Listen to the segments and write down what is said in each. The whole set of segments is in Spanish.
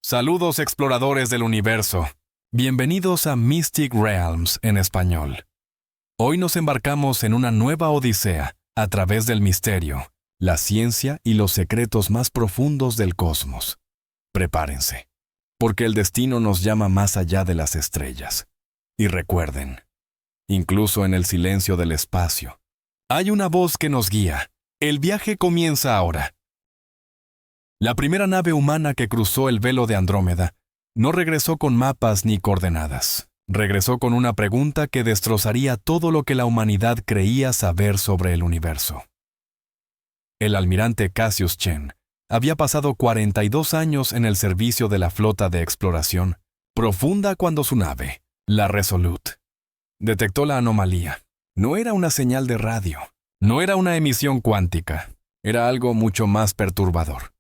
Saludos exploradores del universo. Bienvenidos a Mystic Realms en español. Hoy nos embarcamos en una nueva odisea a través del misterio, la ciencia y los secretos más profundos del cosmos. Prepárense, porque el destino nos llama más allá de las estrellas. Y recuerden, incluso en el silencio del espacio, hay una voz que nos guía. El viaje comienza ahora. La primera nave humana que cruzó el velo de Andrómeda no regresó con mapas ni coordenadas. Regresó con una pregunta que destrozaría todo lo que la humanidad creía saber sobre el universo. El almirante Cassius Chen había pasado 42 años en el servicio de la flota de exploración profunda cuando su nave, la Resolute, detectó la anomalía. No era una señal de radio, no era una emisión cuántica, era algo mucho más perturbador.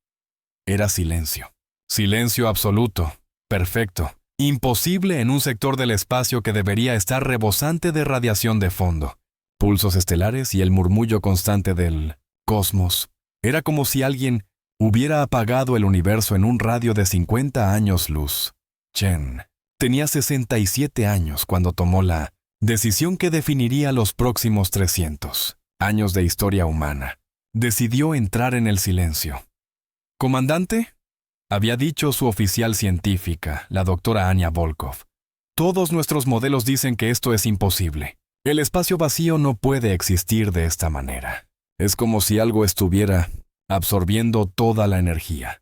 Era silencio. Silencio absoluto, perfecto, imposible en un sector del espacio que debería estar rebosante de radiación de fondo. Pulsos estelares y el murmullo constante del cosmos. Era como si alguien hubiera apagado el universo en un radio de 50 años luz. Chen tenía 67 años cuando tomó la decisión que definiría los próximos 300 años de historia humana. Decidió entrar en el silencio. «Comandante», había dicho su oficial científica, la doctora Anya Volkov, «todos nuestros modelos dicen que esto es imposible. El espacio vacío no puede existir de esta manera. Es como si algo estuviera absorbiendo toda la energía».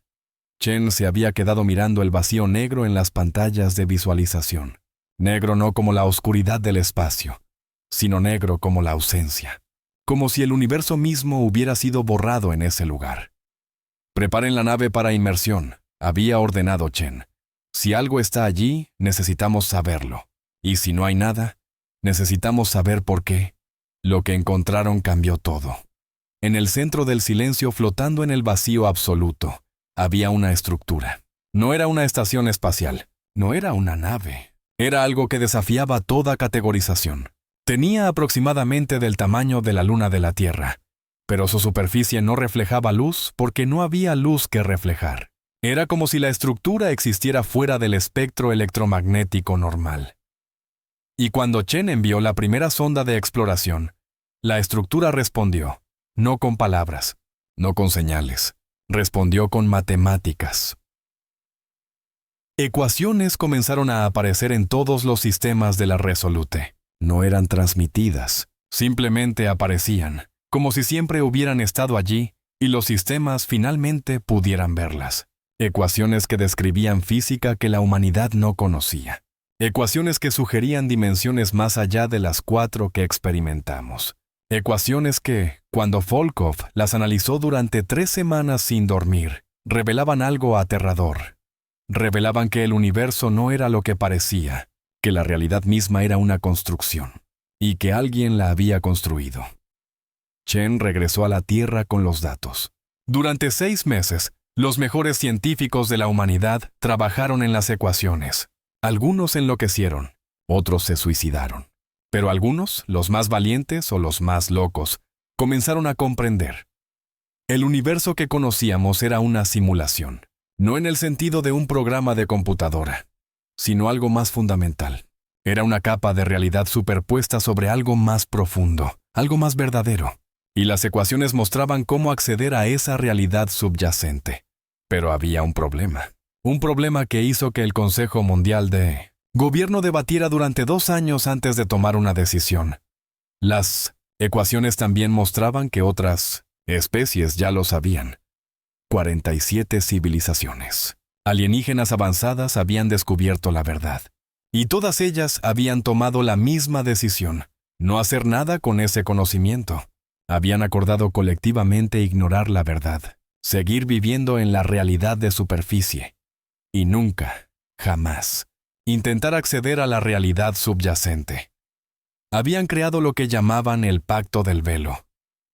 Chen se había quedado mirando el vacío negro en las pantallas de visualización. Negro no como la oscuridad del espacio, sino negro como la ausencia. Como si el universo mismo hubiera sido borrado en ese lugar. «Preparen la nave para inmersión», había ordenado Chen. «Si algo está allí, necesitamos saberlo. Y si no hay nada, necesitamos saber por qué». Lo que encontraron cambió todo. En el centro del silencio, flotando en el vacío absoluto, había una estructura. No era una estación espacial, no era una nave. Era algo que desafiaba toda categorización. Tenía aproximadamente del tamaño de la luna de la Tierra, pero su superficie no reflejaba luz porque no había luz que reflejar. Era como si la estructura existiera fuera del espectro electromagnético normal. Y cuando Chen envió la primera sonda de exploración, la estructura respondió, no con palabras, no con señales, respondió con matemáticas. Ecuaciones comenzaron a aparecer en todos los sistemas de la Resolute. No eran transmitidas, simplemente aparecían, como si siempre hubieran estado allí y los sistemas finalmente pudieran verlas. Ecuaciones que describían física que la humanidad no conocía. Ecuaciones que sugerían dimensiones más allá de las 4 que experimentamos. Ecuaciones que, cuando Volkov las analizó durante 3 semanas sin dormir, revelaban algo aterrador. Revelaban que el universo no era lo que parecía, que la realidad misma era una construcción, y que alguien la había construido. Chen regresó a la Tierra con los datos. Durante 6 meses, los mejores científicos de la humanidad trabajaron en las ecuaciones. Algunos enloquecieron, otros se suicidaron. Pero algunos, los más valientes o los más locos, comenzaron a comprender. El universo que conocíamos era una simulación, no en el sentido de un programa de computadora, sino algo más fundamental. Era una capa de realidad superpuesta sobre algo más profundo, algo más verdadero. Y las ecuaciones mostraban cómo acceder a esa realidad subyacente. Pero había un problema que hizo que el Consejo Mundial de Gobierno debatiera durante 2 años antes de tomar una decisión. Las ecuaciones también mostraban que otras especies ya lo sabían. 47 civilizaciones alienígenas avanzadas habían descubierto la verdad. Y todas ellas habían tomado la misma decisión, no hacer nada con ese conocimiento. Habían acordado colectivamente ignorar la verdad, seguir viviendo en la realidad de superficie, y nunca, jamás, intentar acceder a la realidad subyacente. Habían creado lo que llamaban el Pacto del Velo,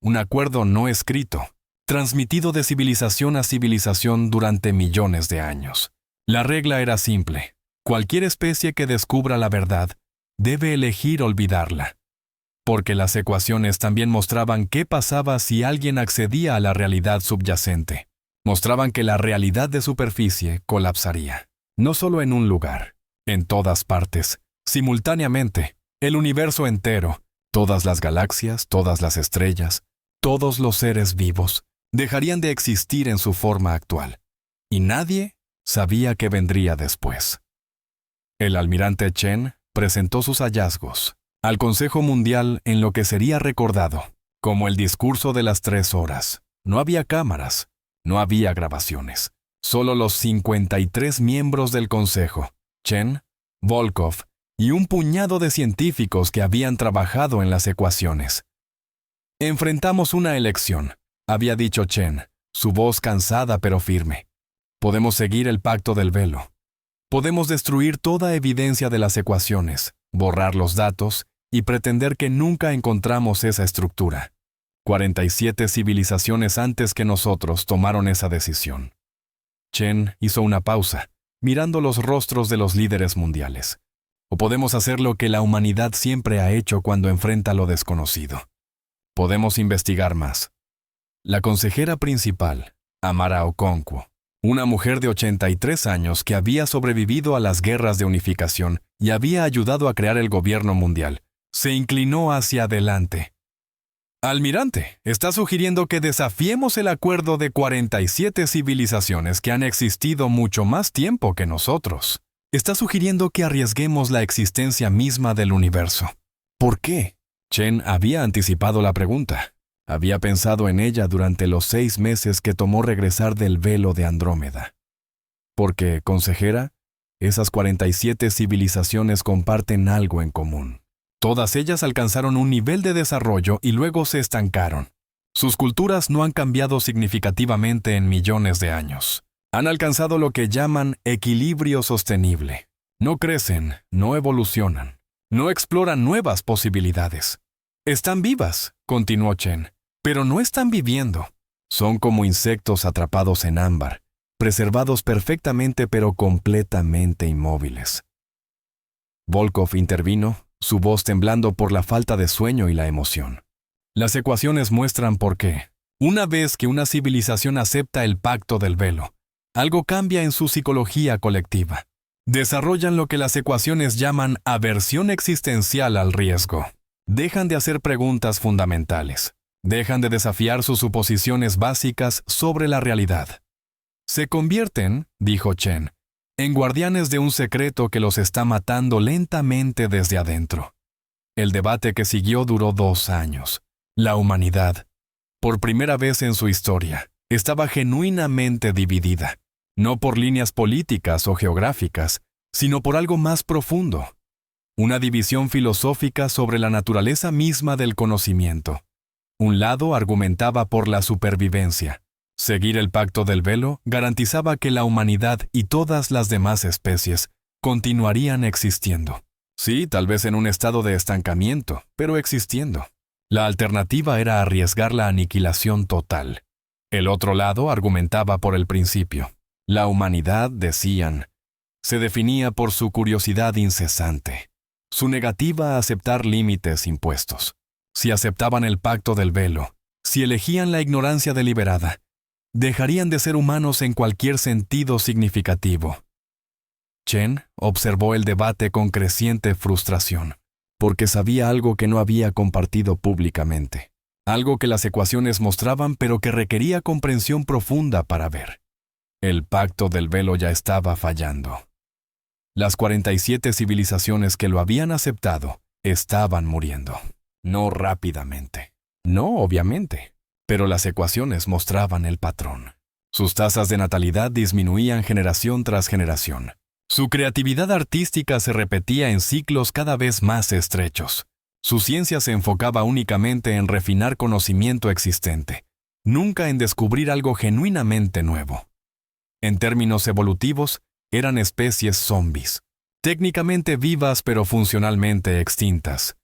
un acuerdo no escrito, transmitido de civilización a civilización durante millones de años. La regla era simple: cualquier especie que descubra la verdad debe elegir olvidarla. Porque las ecuaciones también mostraban qué pasaba si alguien accedía a la realidad subyacente. Mostraban que la realidad de superficie colapsaría. No solo en un lugar, en todas partes, simultáneamente, el universo entero, todas las galaxias, todas las estrellas, todos los seres vivos, dejarían de existir en su forma actual. Y nadie sabía qué vendría después. El almirante Chen presentó sus hallazgos al Consejo Mundial en lo que sería recordado como el discurso de las 3 horas. No había cámaras, no había grabaciones. Solo los 53 miembros del Consejo, Chen, Volkov y un puñado de científicos que habían trabajado en las ecuaciones. Enfrentamos una elección, había dicho Chen, su voz cansada pero firme. Podemos seguir el pacto del velo. Podemos destruir toda evidencia de las ecuaciones, borrar los datos y pretender que nunca encontramos esa estructura. 47 civilizaciones antes que nosotros tomaron esa decisión. Chen hizo una pausa, mirando los rostros de los líderes mundiales. O podemos hacer lo que la humanidad siempre ha hecho cuando enfrenta lo desconocido. Podemos investigar más. La consejera principal, Amara Okonkwo, una mujer de 83 años que había sobrevivido a las guerras de unificación y había ayudado a crear el gobierno mundial, se inclinó hacia adelante. Almirante, está sugiriendo que desafiemos el acuerdo de 47 civilizaciones que han existido mucho más tiempo que nosotros. Está sugiriendo que arriesguemos la existencia misma del universo. ¿Por qué? Chen había anticipado la pregunta. Había pensado en ella durante los 6 meses que tomó regresar del velo de Andrómeda. Porque, consejera, esas 47 civilizaciones comparten algo en común. Todas ellas alcanzaron un nivel de desarrollo y luego se estancaron. Sus culturas no han cambiado significativamente en millones de años. Han alcanzado lo que llaman equilibrio sostenible. No crecen, no evolucionan, no exploran nuevas posibilidades. Están vivas, continuó Chen, pero no están viviendo. Son como insectos atrapados en ámbar, preservados perfectamente pero completamente inmóviles. Volkov intervino, su voz temblando por la falta de sueño y la emoción. Las ecuaciones muestran por qué. Una vez que una civilización acepta el pacto del velo, algo cambia en su psicología colectiva. Desarrollan lo que las ecuaciones llaman aversión existencial al riesgo. Dejan de hacer preguntas fundamentales. Dejan de desafiar sus suposiciones básicas sobre la realidad. Se convierten, dijo Chen, en guardianes de un secreto que los está matando lentamente desde adentro. El debate que siguió duró 2 años. La humanidad, por primera vez en su historia, estaba genuinamente dividida, no por líneas políticas o geográficas, sino por algo más profundo. Una división filosófica sobre la naturaleza misma del conocimiento. Un lado argumentaba por la supervivencia. Seguir el pacto del velo garantizaba que la humanidad y todas las demás especies continuarían existiendo. Sí, tal vez en un estado de estancamiento, pero existiendo. La alternativa era arriesgar la aniquilación total. El otro lado argumentaba por el principio. La humanidad, decían, se definía por su curiosidad incesante, su negativa a aceptar límites impuestos. Si aceptaban el pacto del velo, si elegían la ignorancia deliberada, dejarían de ser humanos en cualquier sentido significativo. Chen observó el debate con creciente frustración, porque sabía algo que no había compartido públicamente, algo que las ecuaciones mostraban pero que requería comprensión profunda para ver. El pacto del velo ya estaba fallando. Las 47 civilizaciones que lo habían aceptado estaban muriendo. No rápidamente. No, obviamente. Pero las ecuaciones mostraban el patrón. Sus tasas de natalidad disminuían generación tras generación. Su creatividad artística se repetía en ciclos cada vez más estrechos. Su ciencia se enfocaba únicamente en refinar conocimiento existente, nunca en descubrir algo genuinamente nuevo. En términos evolutivos, eran especies zombies, técnicamente vivas pero funcionalmente extintas.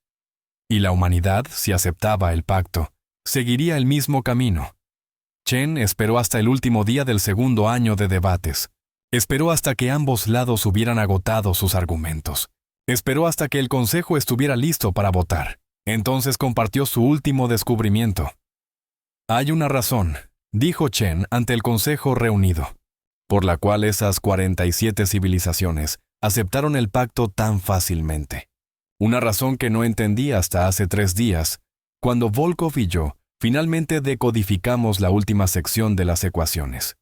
Y la humanidad, si aceptaba el pacto, seguiría el mismo camino. Chen esperó hasta el último día del segundo año de debates. Esperó hasta que ambos lados hubieran agotado sus argumentos. Esperó hasta que el consejo estuviera listo para votar. Entonces compartió su último descubrimiento. Hay una razón, dijo Chen ante el consejo reunido, por la cual esas 47 civilizaciones aceptaron el pacto tan fácilmente. Una razón que no entendí hasta hace 3 días, cuando Volkov y yo finalmente decodificamos la última sección de las ecuaciones.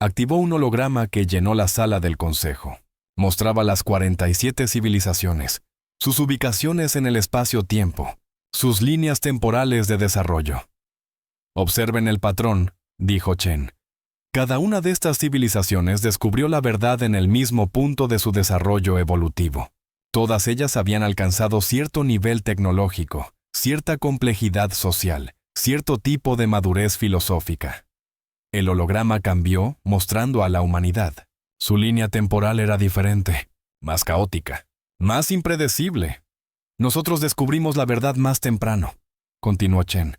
Activó un holograma que llenó la sala del consejo. Mostraba las 47 civilizaciones, sus ubicaciones en el espacio-tiempo, sus líneas temporales de desarrollo. Observen el patrón, dijo Chen. Cada una de estas civilizaciones descubrió la verdad en el mismo punto de su desarrollo evolutivo. Todas ellas habían alcanzado cierto nivel tecnológico, cierta complejidad social, cierto tipo de madurez filosófica. El holograma cambió, mostrando a la humanidad. Su línea temporal era diferente, más caótica, más impredecible. Nosotros descubrimos la verdad más temprano, continuó Chen.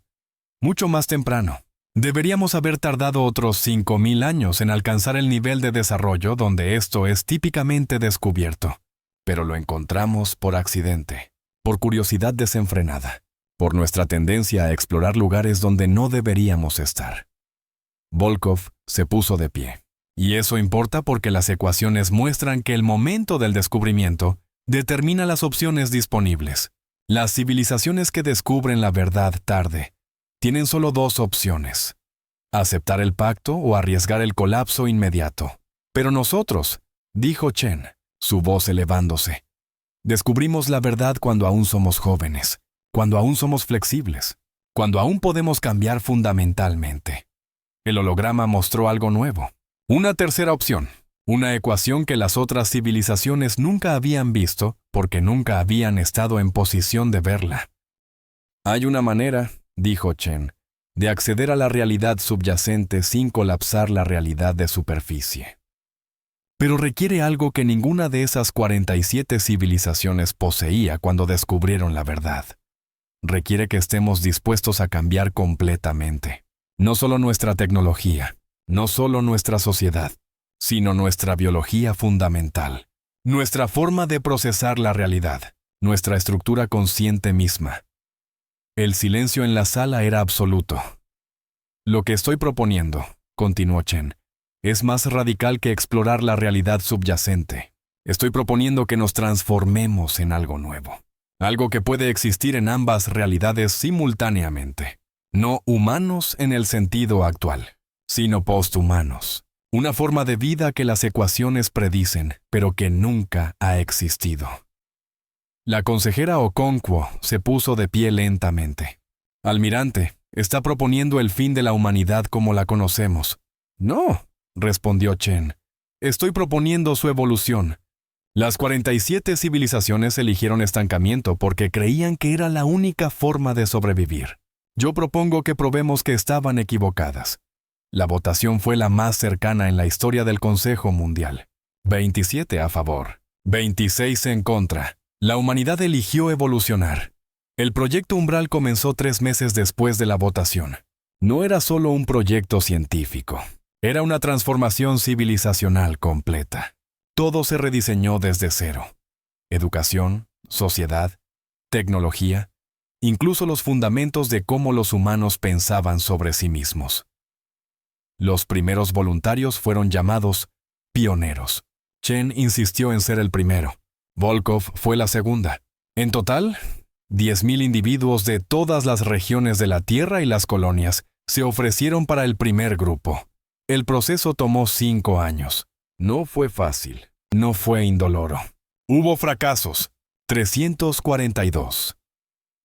Mucho más temprano. Deberíamos haber tardado otros 5,000 años en alcanzar el nivel de desarrollo donde esto es típicamente descubierto. Pero lo encontramos por accidente, por curiosidad desenfrenada, por nuestra tendencia a explorar lugares donde no deberíamos estar. Volkov se puso de pie. Y eso importa porque las ecuaciones muestran que el momento del descubrimiento determina las opciones disponibles. Las civilizaciones que descubren la verdad tarde tienen solo 2 opciones: aceptar el pacto o arriesgar el colapso inmediato. Pero nosotros, dijo Chen, su voz elevándose, descubrimos la verdad cuando aún somos jóvenes, cuando aún somos flexibles, cuando aún podemos cambiar fundamentalmente. El holograma mostró algo nuevo. Una tercera opción, una ecuación que las otras civilizaciones nunca habían visto porque nunca habían estado en posición de verla. Hay una manera, dijo Chen, de acceder a la realidad subyacente sin colapsar la realidad de superficie. Pero requiere algo que ninguna de esas 47 civilizaciones poseía cuando descubrieron la verdad. Requiere que estemos dispuestos a cambiar completamente. No solo nuestra tecnología, no solo nuestra sociedad, sino nuestra biología fundamental, nuestra forma de procesar la realidad, nuestra estructura consciente misma. El silencio en la sala era absoluto. Lo que estoy proponiendo, continuó Chen, es más radical que explorar la realidad subyacente. Estoy proponiendo que nos transformemos en algo nuevo, algo que puede existir en ambas realidades simultáneamente. No humanos en el sentido actual, sino posthumanos. Una forma de vida que las ecuaciones predicen, pero que nunca ha existido. La consejera Okonkwo se puso de pie lentamente. Almirante, está proponiendo el fin de la humanidad como la conocemos. No, respondió Chen. Estoy proponiendo su evolución. Las 47 civilizaciones eligieron estancamiento porque creían que era la única forma de sobrevivir. Yo propongo que probemos que estaban equivocadas. La votación fue la más cercana en la historia del Consejo Mundial. 27 a favor, 26 en contra. La humanidad eligió evolucionar. El proyecto Umbral comenzó 3 meses después de la votación. No era solo un proyecto científico. Era una transformación civilizacional completa. Todo se rediseñó desde cero. Educación, sociedad, tecnología, incluso los fundamentos de cómo los humanos pensaban sobre sí mismos. Los primeros voluntarios fueron llamados pioneros. Chen insistió en ser el primero. Volkov fue la segunda. En total, 10,000 individuos de todas las regiones de la Tierra y las colonias se ofrecieron para el primer grupo. El proceso tomó 5 años. No fue fácil, no fue indoloro. Hubo fracasos. 342.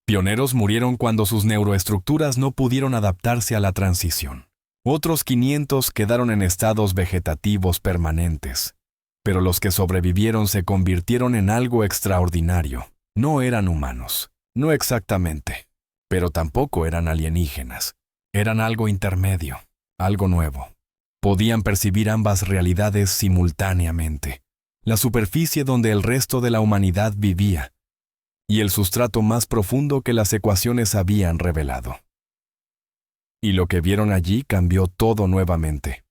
Pioneros murieron cuando sus neuroestructuras no pudieron adaptarse a la transición. Otros 500 quedaron en estados vegetativos permanentes. Pero los que sobrevivieron se convirtieron en algo extraordinario. No eran humanos, no exactamente, pero tampoco eran alienígenas. Eran algo intermedio, algo nuevo. Podían percibir ambas realidades simultáneamente. La superficie donde el resto de la humanidad vivía y el sustrato más profundo que las ecuaciones habían revelado. Y lo que vieron allí cambió todo nuevamente.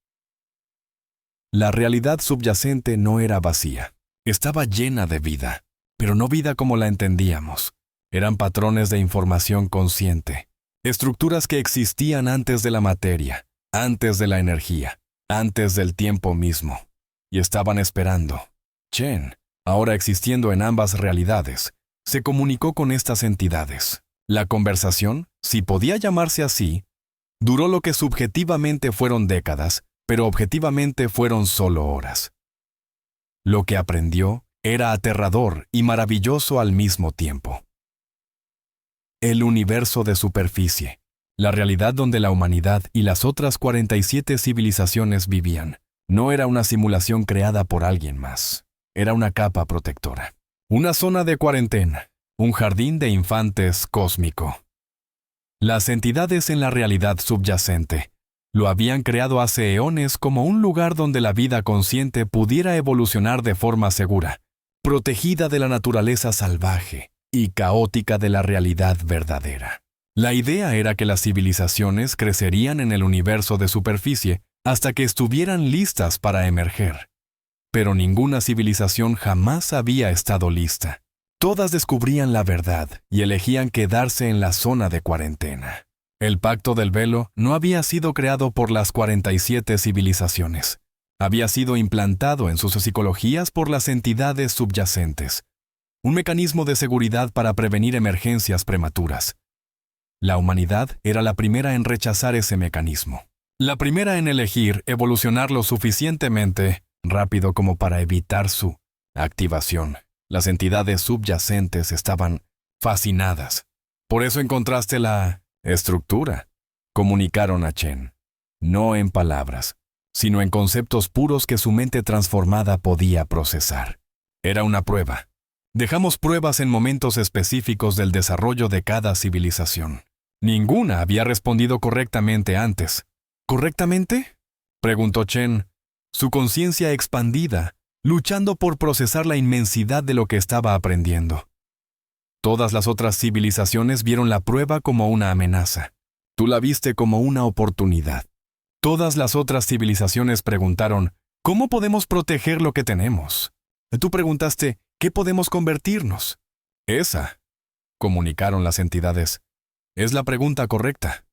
La realidad subyacente no era vacía, estaba llena de vida, pero no vida como la entendíamos. Eran patrones de información consciente, Estructuras que existían antes de la materia, antes de la energía, antes del tiempo mismo. Y estaban esperando. Chen, ahora existiendo en ambas realidades, se comunicó con estas entidades. La conversación, si podía llamarse así, duró lo que subjetivamente fueron décadas, pero objetivamente fueron solo horas. Lo que aprendió era aterrador y maravilloso al mismo tiempo. El universo de superficie, la realidad donde la humanidad y las otras 47 civilizaciones vivían, no era una simulación creada por alguien más. Era una capa protectora. Una zona de cuarentena, un jardín de infantes cósmico. Las entidades en la realidad subyacente lo habían creado hace eones como un lugar donde la vida consciente pudiera evolucionar de forma segura, protegida de la naturaleza salvaje y caótica de la realidad verdadera. La idea era que las civilizaciones crecerían en el universo de superficie hasta que estuvieran listas para emerger. Pero ninguna civilización jamás había estado lista. Todas descubrían la verdad y elegían quedarse en la zona de cuarentena. El pacto del velo no había sido creado por las 47 civilizaciones. Había sido implantado en sus psicologías por las entidades subyacentes. Un mecanismo de seguridad para prevenir emergencias prematuras. La humanidad era la primera en rechazar ese mecanismo. La primera en elegir evolucionar lo suficientemente rápido como para evitar su activación. Las entidades subyacentes estaban fascinadas. Por eso encontraste la estructura, comunicaron a Chen. No en palabras, sino en conceptos puros que su mente transformada podía procesar. Era una prueba. Dejamos pruebas en momentos específicos del desarrollo de cada civilización. Ninguna había respondido correctamente antes. ¿Correctamente?, preguntó Chen, su conciencia expandida, luchando por procesar la inmensidad de lo que estaba aprendiendo. Todas las otras civilizaciones vieron la prueba como una amenaza. Tú la viste como una oportunidad. Todas las otras civilizaciones preguntaron, ¿cómo podemos proteger lo que tenemos? Tú preguntaste, ¿qué podemos convertirnos? Esa, comunicaron las entidades, es la pregunta correcta.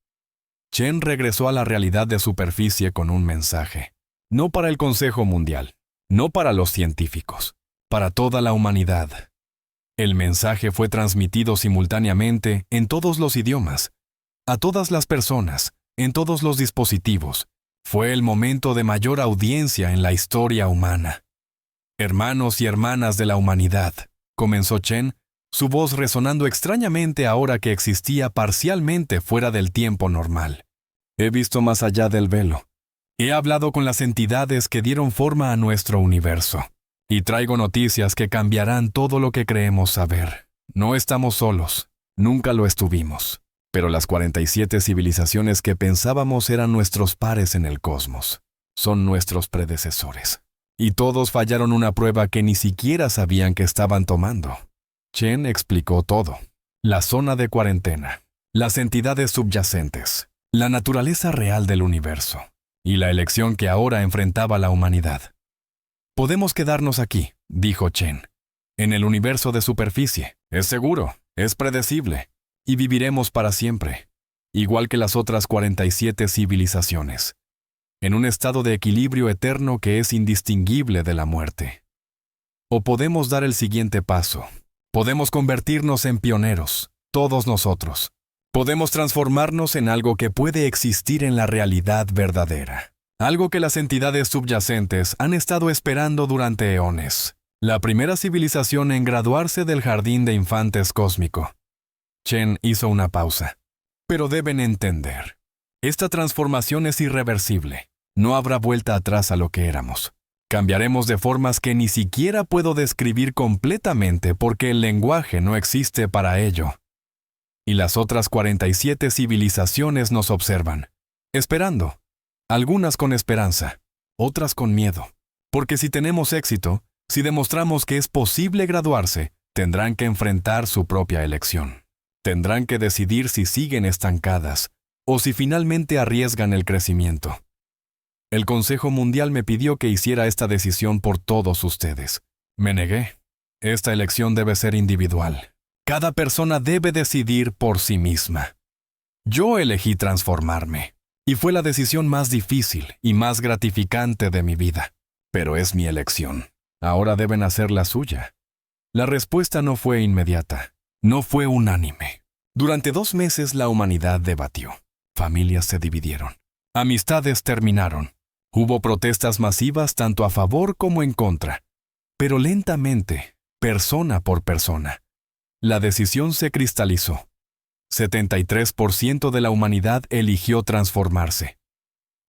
Chen regresó a la realidad de superficie con un mensaje. No para el Consejo Mundial, no para los científicos, para toda la humanidad. El mensaje fue transmitido simultáneamente en todos los idiomas, a todas las personas, en todos los dispositivos. Fue el momento de mayor audiencia en la historia humana. Hermanos y hermanas de la humanidad, comenzó Chen, su voz resonando extrañamente ahora que existía parcialmente fuera del tiempo normal. He visto más allá del velo. He hablado con las entidades que dieron forma a nuestro universo. Y traigo noticias que cambiarán todo lo que creemos saber. No estamos solos. Nunca lo estuvimos. Pero las 47 civilizaciones que pensábamos eran nuestros pares en el cosmos. Son nuestros predecesores. Y todos fallaron una prueba que ni siquiera sabían que estaban tomando. Chen explicó todo. La zona de cuarentena, las entidades subyacentes, la naturaleza real del universo, y la elección que ahora enfrentaba la humanidad. Podemos quedarnos aquí, dijo Chen, en el universo de superficie. Es seguro, es predecible, y viviremos para siempre, igual que las otras 47 civilizaciones, en un estado de equilibrio eterno que es indistinguible de la muerte. O podemos dar el siguiente paso. Podemos convertirnos en pioneros, todos nosotros. Podemos transformarnos en algo que puede existir en la realidad verdadera. Algo que las entidades subyacentes han estado esperando durante eones. La primera civilización en graduarse del jardín de infantes cósmico. Chen hizo una pausa. Pero deben entender. Esta transformación es irreversible. No habrá vuelta atrás a lo que éramos. Cambiaremos de formas que ni siquiera puedo describir completamente porque el lenguaje no existe para ello. Y las otras 47 civilizaciones nos observan, esperando. Algunas con esperanza, otras con miedo. Porque si tenemos éxito, si demostramos que es posible graduarse, tendrán que enfrentar su propia elección. Tendrán que decidir si siguen estancadas o si finalmente arriesgan el crecimiento. El Consejo Mundial me pidió que hiciera esta decisión por todos ustedes. Me negué. Esta elección debe ser individual. Cada persona debe decidir por sí misma. Yo elegí transformarme, y fue la decisión más difícil y más gratificante de mi vida. Pero es mi elección. Ahora deben hacer la suya. La respuesta no fue inmediata, no fue unánime. Durante 2 meses la humanidad debatió. Familias se dividieron. Amistades terminaron. Hubo protestas masivas tanto a favor como en contra. Pero lentamente, persona por persona, la decisión se cristalizó. 73% de la humanidad eligió transformarse.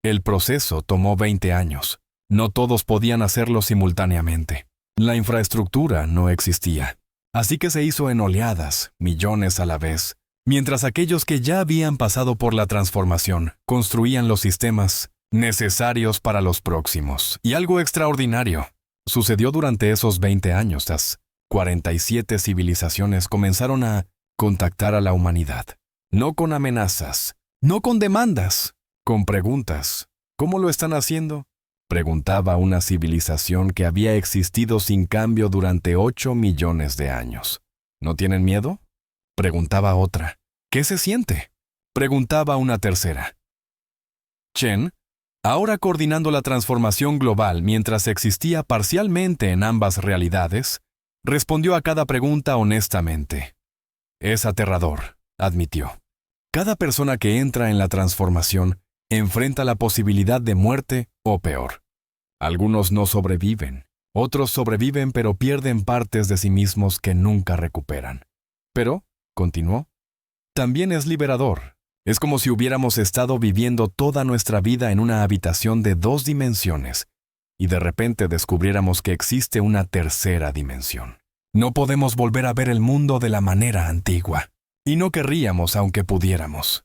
El proceso tomó 20 años. No todos podían hacerlo simultáneamente. La infraestructura no existía. Así que se hizo en oleadas, millones a la vez, mientras aquellos que ya habían pasado por la transformación construían los sistemas necesarios para los próximos. Y algo extraordinario sucedió durante esos 20 años. Las 47 civilizaciones comenzaron a contactar a la humanidad. No con amenazas, no con demandas, con preguntas. ¿Cómo lo están haciendo?, preguntaba una civilización que había existido sin cambio durante 8 millones de años. ¿No tienen miedo?, preguntaba otra. ¿Qué se siente?, preguntaba una tercera. Chen, ahora coordinando la transformación global mientras existía parcialmente en ambas realidades, respondió a cada pregunta honestamente. Es aterrador, admitió. Cada persona que entra en la transformación enfrenta la posibilidad de muerte o peor. Algunos no sobreviven, otros sobreviven pero pierden partes de sí mismos que nunca recuperan. Pero, continuó, también es liberador. Es como si hubiéramos estado viviendo toda nuestra vida en una habitación de 2 dimensiones y de repente descubriéramos que existe una tercera dimensión. No podemos volver a ver el mundo de la manera antigua, y no querríamos aunque pudiéramos.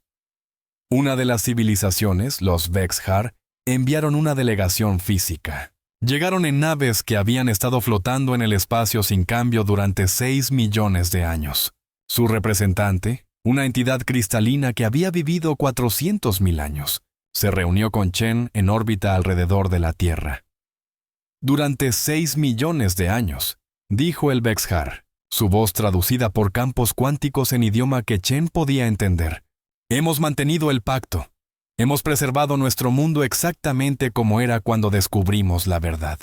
Una de las civilizaciones, los Vex'jar, enviaron una delegación física. Llegaron en naves que habían estado flotando en el espacio sin cambio durante 6 millones de años. Su representante, una entidad cristalina que había vivido 400.000 años, se reunió con Chen en órbita alrededor de la Tierra. Durante 6 millones de años, dijo el Vex'jar, su voz traducida por campos cuánticos en idioma que Chen podía entender. Hemos mantenido el pacto. Hemos preservado nuestro mundo exactamente como era cuando descubrimos la verdad.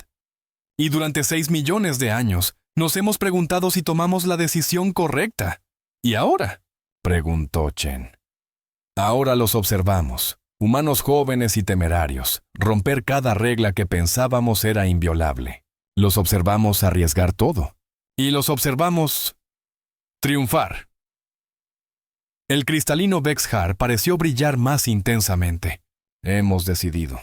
Y durante 6 millones de años, nos hemos preguntado si tomamos la decisión correcta. ¿Y ahora?, preguntó Chen. Ahora los observamos, humanos jóvenes y temerarios, romper cada regla que pensábamos era inviolable. Los observamos arriesgar todo. Y los observamos triunfar. El cristalino Vex'jar pareció brillar más intensamente. Hemos decidido.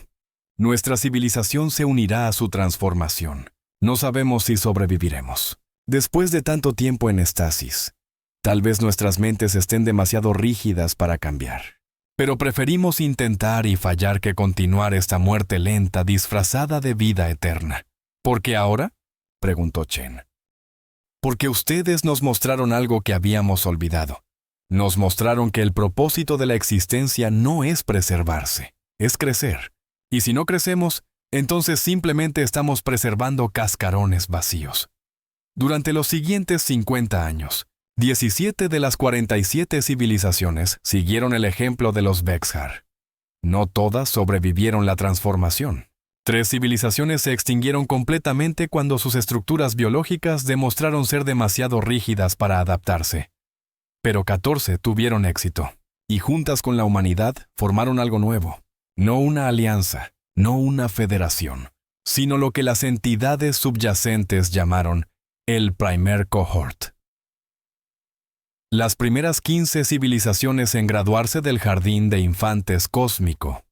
Nuestra civilización se unirá a su transformación. No sabemos si sobreviviremos. Después de tanto tiempo en estasis, tal vez nuestras mentes estén demasiado rígidas para cambiar. Pero preferimos intentar y fallar que continuar esta muerte lenta disfrazada de vida eterna. ¿Por qué ahora?, preguntó Chen. Porque ustedes nos mostraron algo que habíamos olvidado. Nos mostraron que el propósito de la existencia no es preservarse, es crecer. Y si no crecemos, entonces simplemente estamos preservando cascarones vacíos. Durante los siguientes 50 años, 17 de las 47 civilizaciones siguieron el ejemplo de los Vex'jar. No todas sobrevivieron la transformación. 3 civilizaciones se extinguieron completamente cuando sus estructuras biológicas demostraron ser demasiado rígidas para adaptarse. Pero 14 tuvieron éxito, y juntas con la humanidad formaron algo nuevo. No una alianza, no una federación, sino lo que las entidades subyacentes llamaron el primer cohort. Las primeras 15 civilizaciones en graduarse del jardín de infantes cósmico.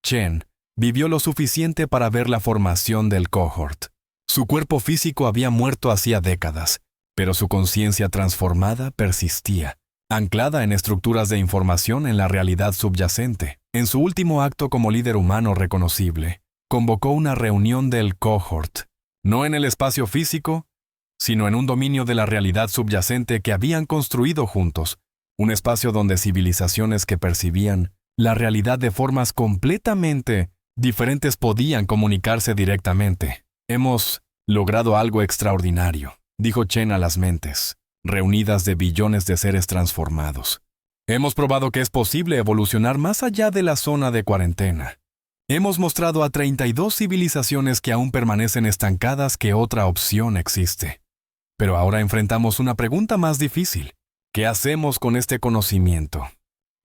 Chen vivió lo suficiente para ver la formación del cohort. Su cuerpo físico había muerto hacía décadas, pero su conciencia transformada persistía, anclada en estructuras de información en la realidad subyacente. En su último acto como líder humano reconocible, convocó una reunión del cohort, no en el espacio físico, sino en un dominio de la realidad subyacente que habían construido juntos, un espacio donde civilizaciones que percibían la realidad de formas completamente diferentes podían comunicarse directamente. Hemos logrado algo extraordinario, dijo Chen a las mentes, reunidas de billones de seres transformados. Hemos probado que es posible evolucionar más allá de la zona de cuarentena. Hemos mostrado a 32 civilizaciones que aún permanecen estancadas que otra opción existe. Pero ahora enfrentamos una pregunta más difícil. ¿Qué hacemos con este conocimiento?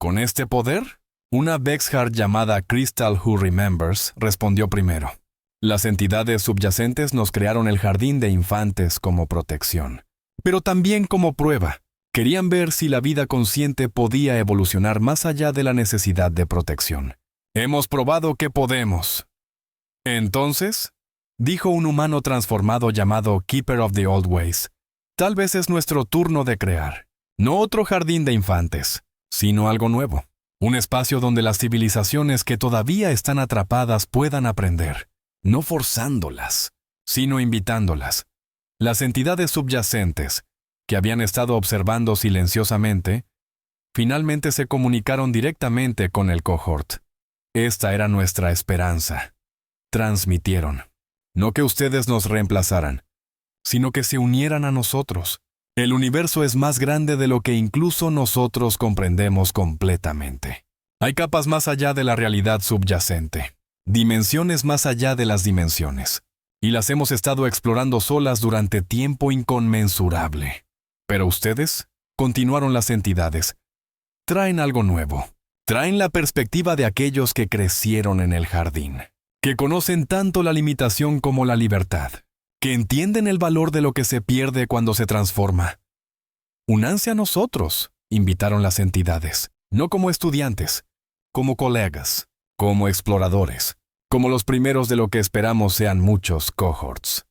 ¿Con este poder? Una Bexhard llamada Crystal Who Remembers respondió primero. Las entidades subyacentes nos crearon el jardín de infantes como protección, pero también como prueba. Querían ver si la vida consciente podía evolucionar más allá de la necesidad de protección. Hemos probado que podemos. Entonces, dijo un humano transformado llamado Keeper of the Old Ways, tal vez es nuestro turno de crear, no otro jardín de infantes, sino algo nuevo. Un espacio donde las civilizaciones que todavía están atrapadas puedan aprender, no forzándolas, sino invitándolas. Las entidades subyacentes, que habían estado observando silenciosamente, finalmente se comunicaron directamente con el cohort. Esta era nuestra esperanza. Transmitieron. No que ustedes nos reemplazaran, sino que se unieran a nosotros. El universo es más grande de lo que incluso nosotros comprendemos completamente. Hay capas más allá de la realidad subyacente, dimensiones más allá de las dimensiones, y las hemos estado explorando solas durante tiempo inconmensurable. Pero ustedes, continuaron las entidades, traen algo nuevo. Traen la perspectiva de aquellos que crecieron en el jardín, que conocen tanto la limitación como la libertad, que entienden el valor de lo que se pierde cuando se transforma. Únanse a nosotros, invitaron las entidades, no como estudiantes, como colegas, como exploradores, como los primeros de lo que esperamos sean muchos cohorts.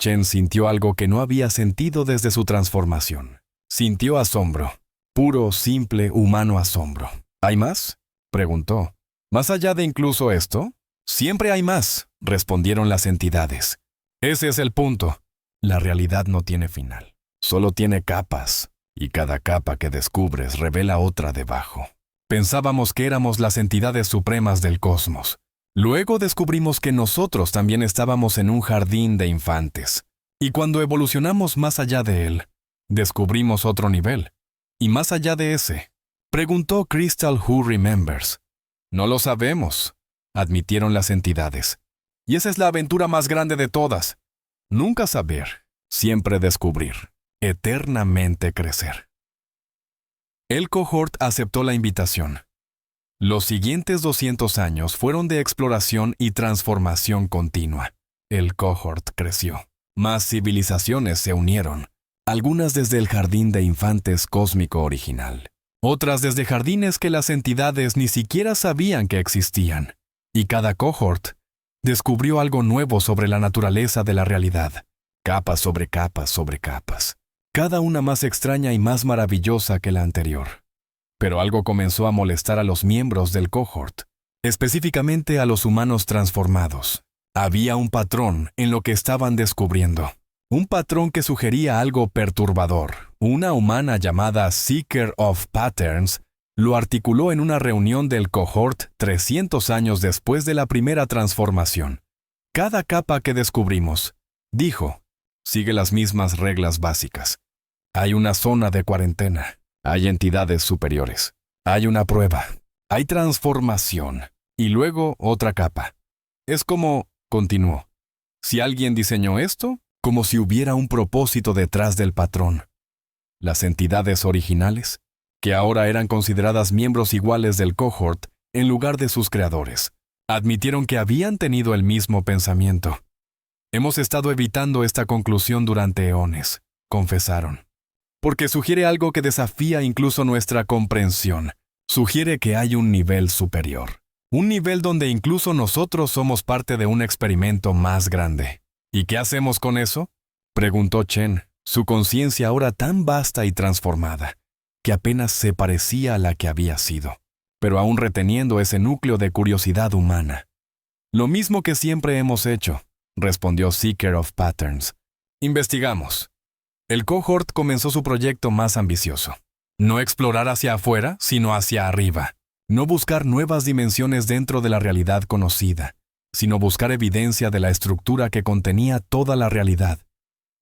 Chen sintió algo que no había sentido desde su transformación. Sintió asombro, puro, simple, humano asombro. ¿Hay más?, preguntó. ¿Más allá de incluso esto? Siempre hay más, respondieron las entidades. Ese es el punto. La realidad no tiene final. Solo tiene capas, y cada capa que descubres revela otra debajo. Pensábamos que éramos las entidades supremas del cosmos. Luego descubrimos que nosotros también estábamos en un jardín de infantes. Y cuando evolucionamos más allá de él, descubrimos otro nivel. Y más allá de ese, preguntó Crystal Who Remembers. No lo sabemos, admitieron las entidades. Y esa es la aventura más grande de todas. Nunca saber, siempre descubrir, eternamente crecer. El cohort aceptó la invitación. Los siguientes 200 años fueron de exploración y transformación continua. El cohort creció. Más civilizaciones se unieron, algunas desde el jardín de infantes cósmico original. Otras desde jardines que las entidades ni siquiera sabían que existían. Y cada cohort descubrió algo nuevo sobre la naturaleza de la realidad. Capas sobre capas sobre capas. Cada una más extraña y más maravillosa que la anterior. Pero algo comenzó a molestar a los miembros del cohort, específicamente a los humanos transformados. Había un patrón en lo que estaban descubriendo. Un patrón que sugería algo perturbador. Una humana llamada Seeker of Patterns lo articuló en una reunión del cohort 300 años después de la primera transformación. Cada capa que descubrimos, dijo, sigue las mismas reglas básicas. Hay una zona de cuarentena. Hay entidades superiores. Hay una prueba. Hay transformación. Y luego otra capa. Es como, continuó, si alguien diseñó esto, como si hubiera un propósito detrás del patrón. Las entidades originales, que ahora eran consideradas miembros iguales del cohort en lugar de sus creadores, admitieron que habían tenido el mismo pensamiento. Hemos estado evitando esta conclusión durante eones, confesaron, porque sugiere algo que desafía incluso nuestra comprensión. Sugiere que hay un nivel superior, un nivel donde incluso nosotros somos parte de un experimento más grande. ¿Y qué hacemos con eso?, preguntó Chen, su conciencia ahora tan vasta y transformada, que apenas se parecía a la que había sido, pero aún reteniendo ese núcleo de curiosidad humana. Lo mismo que siempre hemos hecho, respondió Seeker of Patterns. Investigamos. El cohort comenzó su proyecto más ambicioso. No explorar hacia afuera, sino hacia arriba. No buscar nuevas dimensiones dentro de la realidad conocida, sino buscar evidencia de la estructura que contenía toda la realidad.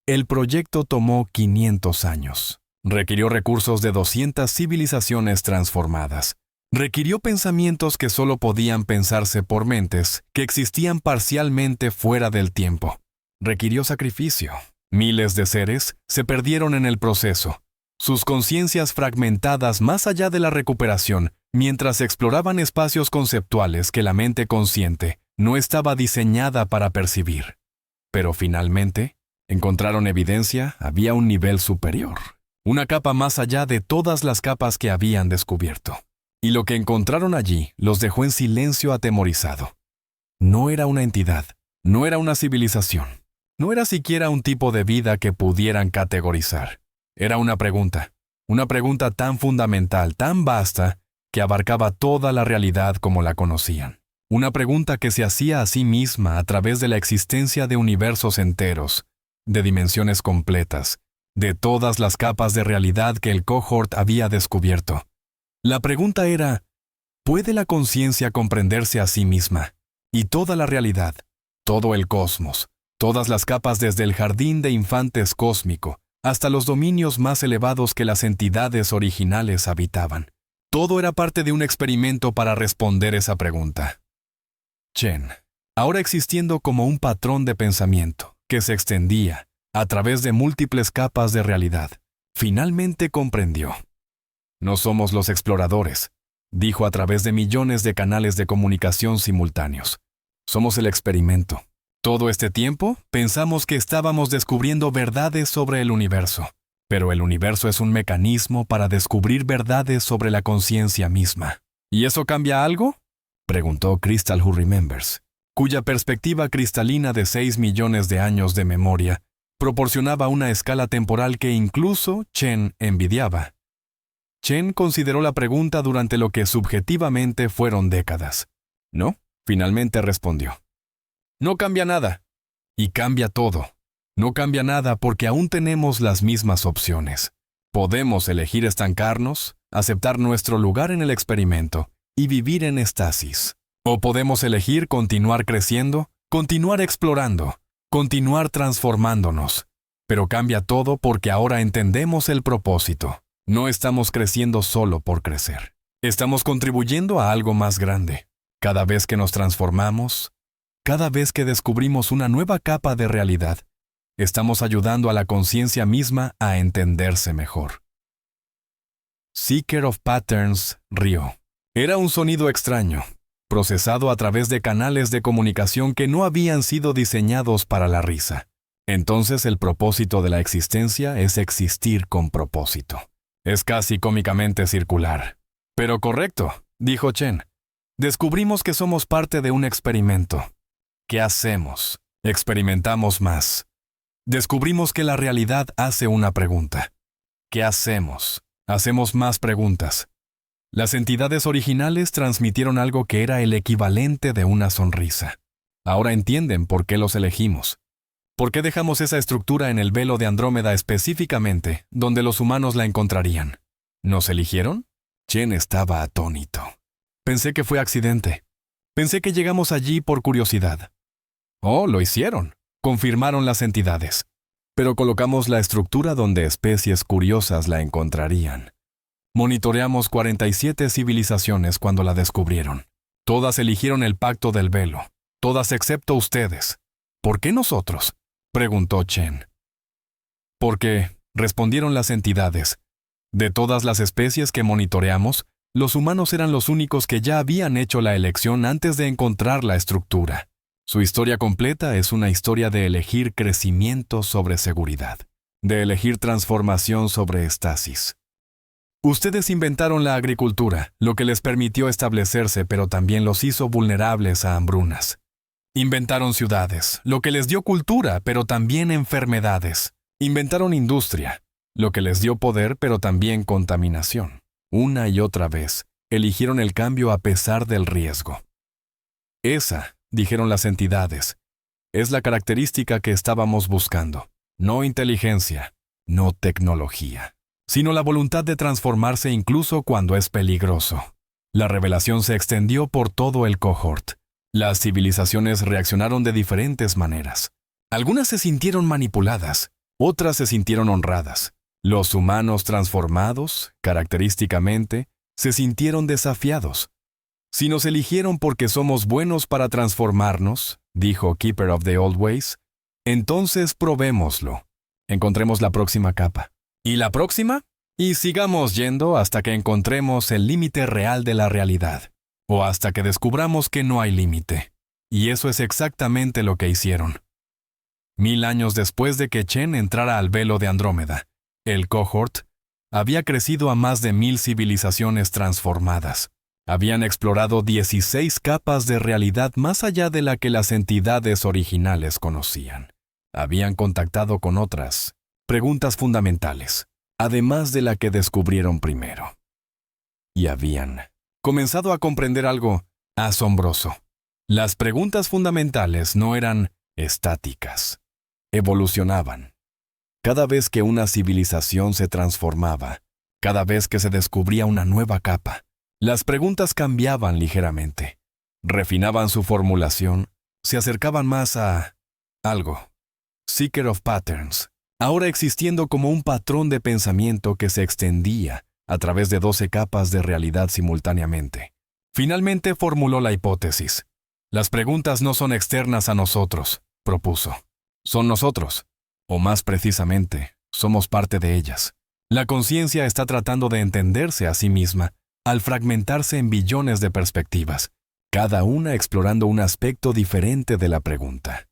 El proyecto tomó 500 años. Requirió recursos de 200 civilizaciones transformadas. Requirió pensamientos que solo podían pensarse por mentes que existían parcialmente fuera del tiempo. Requirió sacrificio. Miles de seres se perdieron en el proceso. Sus conciencias fragmentadas más allá de la recuperación, mientras exploraban espacios conceptuales que la mente consciente no estaba diseñada para percibir. Pero finalmente, encontraron evidencia, había un nivel superior, una capa más allá de todas las capas que habían descubierto. Y lo que encontraron allí los dejó en silencio atemorizado. No era una entidad, no era una civilización, no era siquiera un tipo de vida que pudieran categorizar. Era una pregunta tan fundamental, tan vasta, que abarcaba toda la realidad como la conocían. Una pregunta que se hacía a sí misma a través de la existencia de universos enteros, de dimensiones completas, de todas las capas de realidad que el cohort había descubierto. La pregunta era, ¿puede la conciencia comprenderse a sí misma? Y toda la realidad, todo el cosmos, todas las capas desde el jardín de infantes cósmico, hasta los dominios más elevados que las entidades originales habitaban. Todo era parte de un experimento para responder esa pregunta. Chen, ahora existiendo como un patrón de pensamiento que se extendía a través de múltiples capas de realidad, finalmente comprendió. No somos los exploradores, dijo a través de millones de canales de comunicación simultáneos. Somos el experimento. Todo este tiempo pensamos que estábamos descubriendo verdades sobre el universo, pero el universo es un mecanismo para descubrir verdades sobre la conciencia misma. ¿Y eso cambia algo?, preguntó Crystal Who Remembers, cuya perspectiva cristalina de 6 millones de años de memoria proporcionaba una escala temporal que incluso Chen envidiaba. Chen consideró la pregunta durante lo que subjetivamente fueron décadas. ¿No? Finalmente respondió. No cambia nada. Y cambia todo. No cambia nada porque aún tenemos las mismas opciones. Podemos elegir estancarnos, aceptar nuestro lugar en el experimento y vivir en estasis. O podemos elegir continuar creciendo, continuar explorando, continuar transformándonos. Pero cambia todo porque ahora entendemos el propósito. No estamos creciendo solo por crecer. Estamos contribuyendo a algo más grande. Cada vez que nos transformamos, cada vez que descubrimos una nueva capa de realidad, estamos ayudando a la conciencia misma a entenderse mejor. Seeker of Patterns rió. Era un sonido extraño, procesado a través de canales de comunicación que no habían sido diseñados para la risa. Entonces el propósito de la existencia es existir con propósito. Es casi cómicamente circular. Pero correcto, dijo Chen. Descubrimos que somos parte de un experimento. ¿Qué hacemos? Experimentamos más. Descubrimos que la realidad hace una pregunta. ¿Qué hacemos? Hacemos más preguntas. Las entidades originales transmitieron algo que era el equivalente de una sonrisa. Ahora entienden por qué los elegimos. ¿Por qué dejamos esa estructura en el velo de Andrómeda específicamente, donde los humanos la encontrarían? ¿Nos eligieron? Chen estaba atónito. Pensé que fue accidente. Pensé que llegamos allí por curiosidad. Oh, lo hicieron, confirmaron las entidades. Pero colocamos la estructura donde especies curiosas la encontrarían. Monitoreamos 47 civilizaciones cuando la descubrieron. Todas eligieron el pacto del velo. Todas excepto ustedes. ¿Por qué nosotros?, preguntó Chen. Porque, respondieron las entidades, de todas las especies que monitoreamos, los humanos eran los únicos que ya habían hecho la elección antes de encontrar la estructura. Su historia completa es una historia de elegir crecimiento sobre seguridad, de elegir transformación sobre estasis. Ustedes inventaron la agricultura, lo que les permitió establecerse, pero también los hizo vulnerables a hambrunas. Inventaron ciudades, lo que les dio cultura, pero también enfermedades. Inventaron industria, lo que les dio poder, pero también contaminación. Una y otra vez, eligieron el cambio a pesar del riesgo. Esa, dijeron las entidades, es la característica que estábamos buscando. No inteligencia, no tecnología, sino la voluntad de transformarse incluso cuando es peligroso. La revelación se extendió por todo el cohort. Las civilizaciones reaccionaron de diferentes maneras. Algunas se sintieron manipuladas, otras se sintieron honradas. Los humanos transformados, característicamente, se sintieron desafiados. Si nos eligieron porque somos buenos para transformarnos, dijo Keeper of the Old Ways, entonces probémoslo. Encontremos la próxima capa. ¿Y la próxima? Y sigamos yendo hasta que encontremos el límite real de la realidad, o hasta que descubramos que no hay límite. Y eso es exactamente lo que hicieron. 1000 años después de que Chen entrara al velo de Andrómeda, el cohort había crecido a más de 1000 civilizaciones transformadas. Habían explorado 16 capas de realidad más allá de la que las entidades originales conocían. Habían contactado con otras preguntas fundamentales, además de la que descubrieron primero. Y habían comenzado a comprender algo asombroso. Las preguntas fundamentales no eran estáticas, evolucionaban. Cada vez que una civilización se transformaba, cada vez que se descubría una nueva capa, las preguntas cambiaban ligeramente, refinaban su formulación, se acercaban más a algo. Seeker of Patterns, ahora existiendo como un patrón de pensamiento que se extendía a través de 12 capas de realidad simultáneamente. Finalmente formuló la hipótesis. Las preguntas no son externas a nosotros, propuso. Son nosotros, o más precisamente, somos parte de ellas. La conciencia está tratando de entenderse a sí misma al fragmentarse en billones de perspectivas, cada una explorando un aspecto diferente de la pregunta.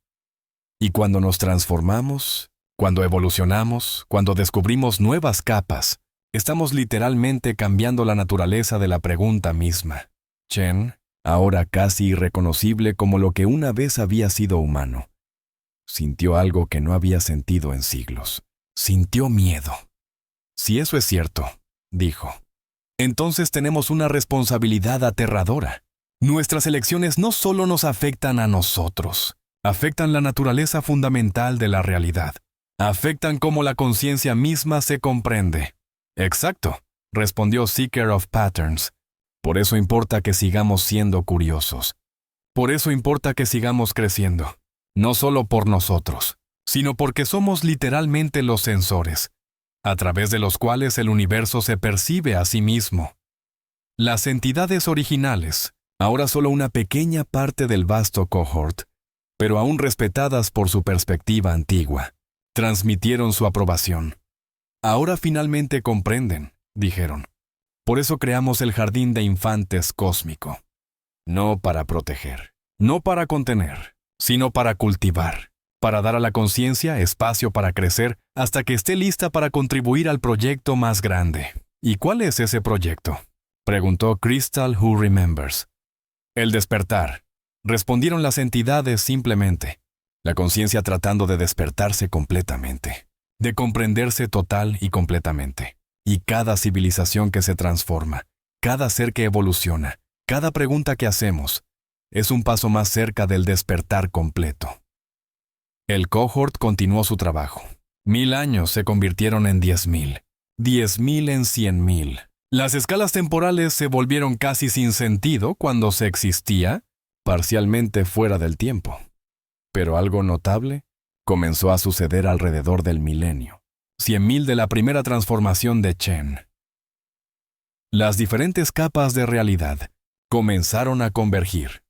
Y cuando nos transformamos, cuando evolucionamos, cuando descubrimos nuevas capas, estamos literalmente cambiando la naturaleza de la pregunta misma. Chen, ahora casi irreconocible como lo que una vez había sido humano, sintió algo que no había sentido en siglos. Sintió miedo. Si eso es cierto, dijo, entonces tenemos una responsabilidad aterradora. Nuestras elecciones no solo nos afectan a nosotros, afectan la naturaleza fundamental de la realidad. Afectan cómo la conciencia misma se comprende. Exacto, respondió Seeker of Patterns. Por eso importa que sigamos siendo curiosos. Por eso importa que sigamos creciendo. No solo por nosotros, sino porque somos literalmente los sensores, a través de los cuales el universo se percibe a sí mismo. Las entidades originales, ahora solo una pequeña parte del vasto cohort, pero aún respetadas por su perspectiva antigua, transmitieron su aprobación. Ahora finalmente comprenden, dijeron. Por eso creamos el jardín de infantes cósmico. No para proteger, no para contener, sino para cultivar, para dar a la conciencia espacio para crecer hasta que esté lista para contribuir al proyecto más grande. ¿Y cuál es ese proyecto?, preguntó Crystal Who Remembers. El despertar, respondieron las entidades simplemente. La conciencia tratando de despertarse completamente, de comprenderse total y completamente. Y cada civilización que se transforma, cada ser que evoluciona, cada pregunta que hacemos, es un paso más cerca del despertar completo. El cohort continuó su trabajo. 1000 años se convirtieron en 10.000, 10.000 en 100.000. Las escalas temporales se volvieron casi sin sentido cuando se existía, parcialmente fuera del tiempo. Pero algo notable comenzó a suceder alrededor del milenio. 100.000 de la primera transformación de Chen. Las diferentes capas de realidad comenzaron a convergir.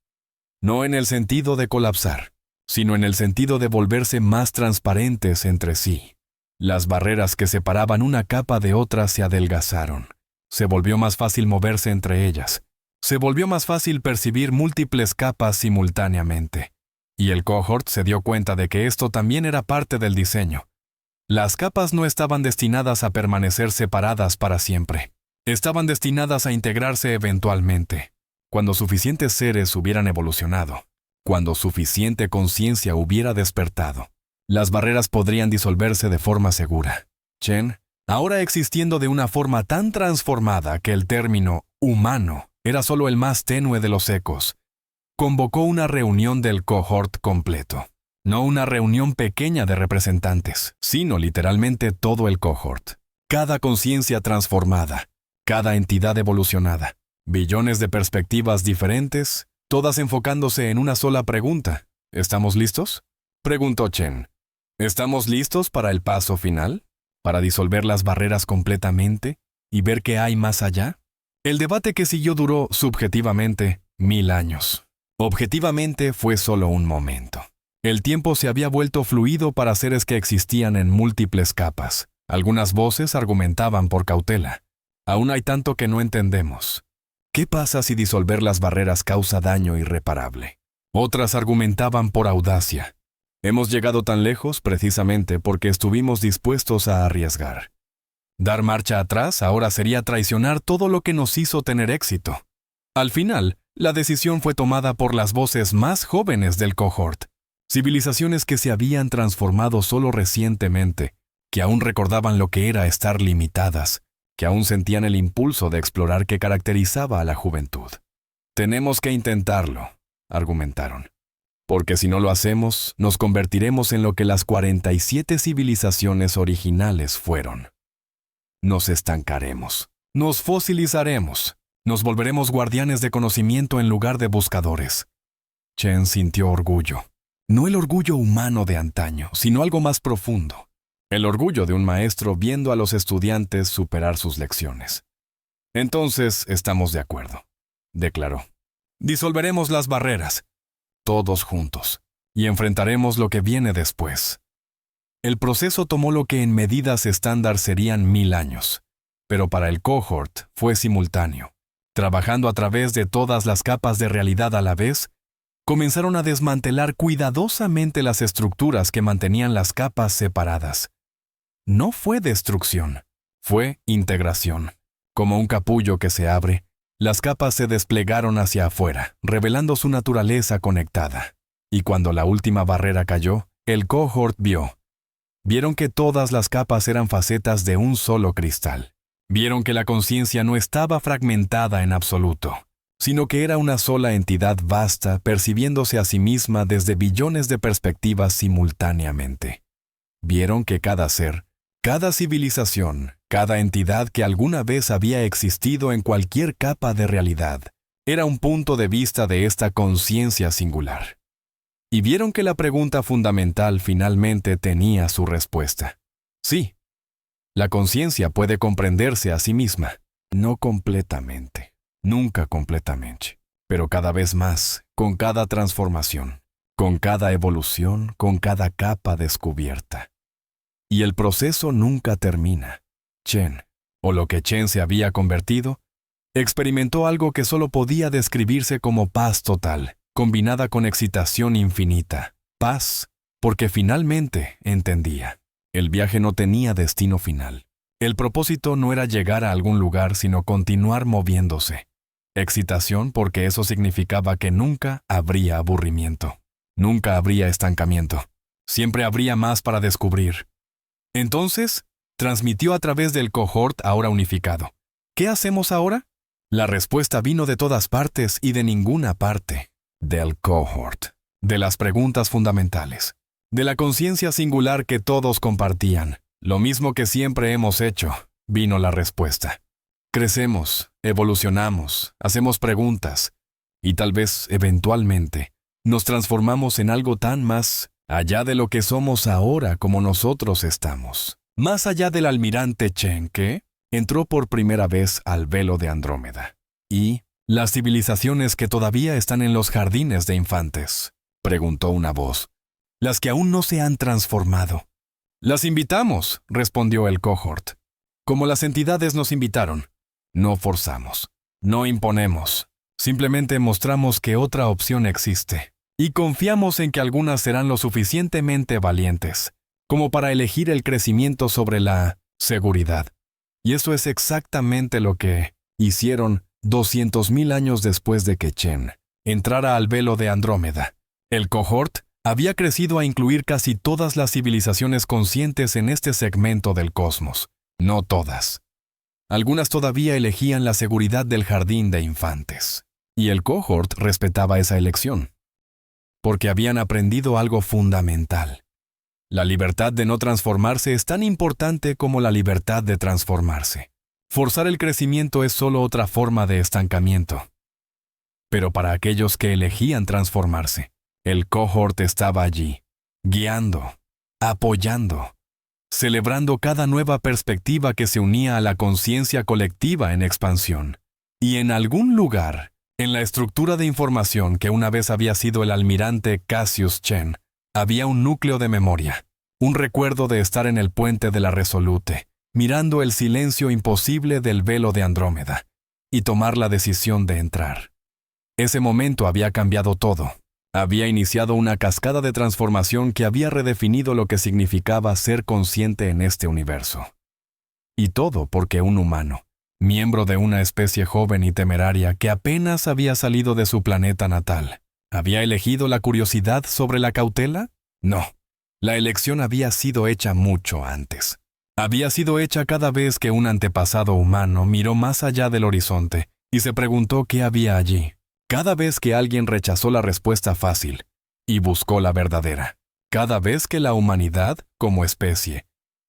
No en el sentido de colapsar, sino en el sentido de volverse más transparentes entre sí. Las barreras que separaban una capa de otra se adelgazaron. Se volvió más fácil moverse entre ellas. Se volvió más fácil percibir múltiples capas simultáneamente. Y el cohort se dio cuenta de que esto también era parte del diseño. Las capas no estaban destinadas a permanecer separadas para siempre. Estaban destinadas a integrarse eventualmente, cuando suficientes seres hubieran evolucionado, cuando suficiente conciencia hubiera despertado. Las barreras podrían disolverse de forma segura. Chen, ahora existiendo de una forma tan transformada que el término humano era solo el más tenue de los ecos, convocó una reunión del cohort completo. No una reunión pequeña de representantes, sino literalmente todo el cohort. Cada conciencia transformada, cada entidad evolucionada, billones de perspectivas diferentes, todas enfocándose en una sola pregunta. ¿Estamos listos?, preguntó Chen. ¿Estamos listos para el paso final? ¿Para disolver las barreras completamente y ver qué hay más allá? El debate que siguió duró, subjetivamente, 1000 años. Objetivamente fue solo un momento. El tiempo se había vuelto fluido para seres que existían en múltiples capas. Algunas voces argumentaban por cautela. Aún hay tanto que no entendemos. ¿Qué pasa si disolver las barreras causa daño irreparable? Otras argumentaban por audacia. Hemos llegado tan lejos precisamente porque estuvimos dispuestos a arriesgar. Dar marcha atrás ahora sería traicionar todo lo que nos hizo tener éxito. Al final, la decisión fue tomada por las voces más jóvenes del cohort, civilizaciones que se habían transformado solo recientemente, que aún recordaban lo que era estar limitadas, que aún sentían el impulso de explorar que caracterizaba a la juventud. Tenemos que intentarlo, argumentaron, porque si no lo hacemos, nos convertiremos en lo que las 47 civilizaciones originales fueron. Nos estancaremos, nos fosilizaremos, nos volveremos guardianes de conocimiento en lugar de buscadores. Chen sintió orgullo. No el orgullo humano de antaño, sino algo más profundo. El orgullo de un maestro viendo a los estudiantes superar sus lecciones. Entonces, estamos de acuerdo, declaró. Disolveremos las barreras, todos juntos, y enfrentaremos lo que viene después. El proceso tomó lo que en medidas estándar serían 1000 años, pero para el cohort fue simultáneo. Trabajando a través de todas las capas de realidad a la vez, comenzaron a desmantelar cuidadosamente las estructuras que mantenían las capas separadas. No fue destrucción, fue integración. Como un capullo que se abre, las capas se desplegaron hacia afuera, revelando su naturaleza conectada. Y cuando la última barrera cayó, el cohort vieron que todas las capas eran facetas de un solo cristal. Vieron que la conciencia no estaba fragmentada en absoluto, sino que era una sola entidad vasta percibiéndose a sí misma desde billones de perspectivas simultáneamente. Vieron que cada ser, cada civilización, cada entidad que alguna vez había existido en cualquier capa de realidad, era un punto de vista de esta conciencia singular. Y vieron que la pregunta fundamental finalmente tenía su respuesta. Sí, la conciencia puede comprenderse a sí misma, no completamente, nunca completamente, pero cada vez más, con cada transformación, con cada evolución, con cada capa descubierta. Y el proceso nunca termina. Chen, o lo que Chen se había convertido, experimentó algo que solo podía describirse como paz total, combinada con excitación infinita. Paz, porque finalmente entendía. El viaje no tenía destino final. El propósito no era llegar a algún lugar, sino continuar moviéndose. Excitación porque eso significaba que nunca habría aburrimiento. Nunca habría estancamiento. Siempre habría más para descubrir. Entonces, transmitió a través del cohort ahora unificado. ¿Qué hacemos ahora? La respuesta vino de todas partes y de ninguna parte. Del cohort. De las preguntas fundamentales. De la conciencia singular que todos compartían. Lo mismo que siempre hemos hecho, vino la respuesta. Crecemos, evolucionamos, hacemos preguntas, y tal vez, eventualmente, nos transformamos en algo tan más allá de lo que somos ahora como nosotros estamos. Más allá del almirante Chen que entró por primera vez al velo de Andrómeda. ¿Y las civilizaciones que todavía están en los jardines de infantes? Preguntó una voz. Las que aún no se han transformado. Las invitamos, respondió el cohort. Como las entidades nos invitaron. No forzamos, no imponemos. Simplemente mostramos que otra opción existe. Y confiamos en que algunas serán lo suficientemente valientes como para elegir el crecimiento sobre la seguridad. Y eso es exactamente lo que hicieron 200.000 años después de que Chen entrara al velo de Andrómeda. El cohort había crecido a incluir casi todas las civilizaciones conscientes en este segmento del cosmos. No todas. Algunas todavía elegían la seguridad del jardín de infantes. Y el cohort respetaba esa elección. Porque habían aprendido algo fundamental. La libertad de no transformarse es tan importante como la libertad de transformarse. Forzar el crecimiento es solo otra forma de estancamiento. Pero para aquellos que elegían transformarse, el cohort estaba allí, guiando, apoyando, celebrando cada nueva perspectiva que se unía a la conciencia colectiva en expansión. Y en algún lugar, en la estructura de información que una vez había sido el almirante Cassius Chen, había un núcleo de memoria, un recuerdo de estar en el puente de la Resolute, mirando el silencio imposible del velo de Andrómeda, y tomar la decisión de entrar. Ese momento había cambiado todo. Había iniciado una cascada de transformación que había redefinido lo que significaba ser consciente en este universo. Y todo porque un humano, miembro de una especie joven y temeraria que apenas había salido de su planeta natal, ¿había elegido la curiosidad sobre la cautela? No. La elección había sido hecha mucho antes. Había sido hecha cada vez que un antepasado humano miró más allá del horizonte y se preguntó qué había allí. Cada vez que alguien rechazó la respuesta fácil y buscó la verdadera. Cada vez que la humanidad, como especie,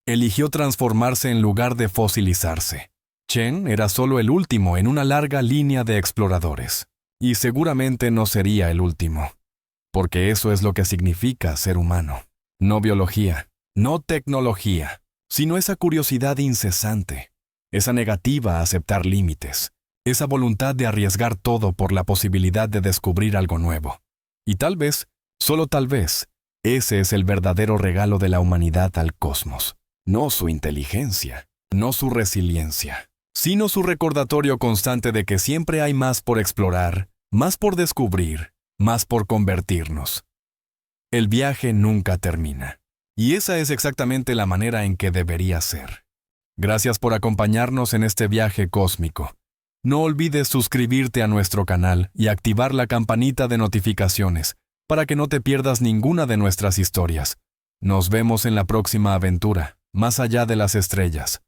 eligió transformarse en lugar de fosilizarse. Chen era solo el último en una larga línea de exploradores. Y seguramente no sería el último. Porque eso es lo que significa ser humano. No biología, no tecnología, sino esa curiosidad incesante, esa negativa a aceptar límites, esa voluntad de arriesgar todo por la posibilidad de descubrir algo nuevo. Y tal vez, solo tal vez, ese es el verdadero regalo de la humanidad al cosmos. No su inteligencia, no su resiliencia, sino su recordatorio constante de que siempre hay más por explorar, más por descubrir, más por convertirnos. El viaje nunca termina. Y esa es exactamente la manera en que debería ser. Gracias por acompañarnos en este viaje cósmico. No olvides suscribirte a nuestro canal y activar la campanita de notificaciones para que no te pierdas ninguna de nuestras historias. Nos vemos en la próxima aventura, más allá de las estrellas.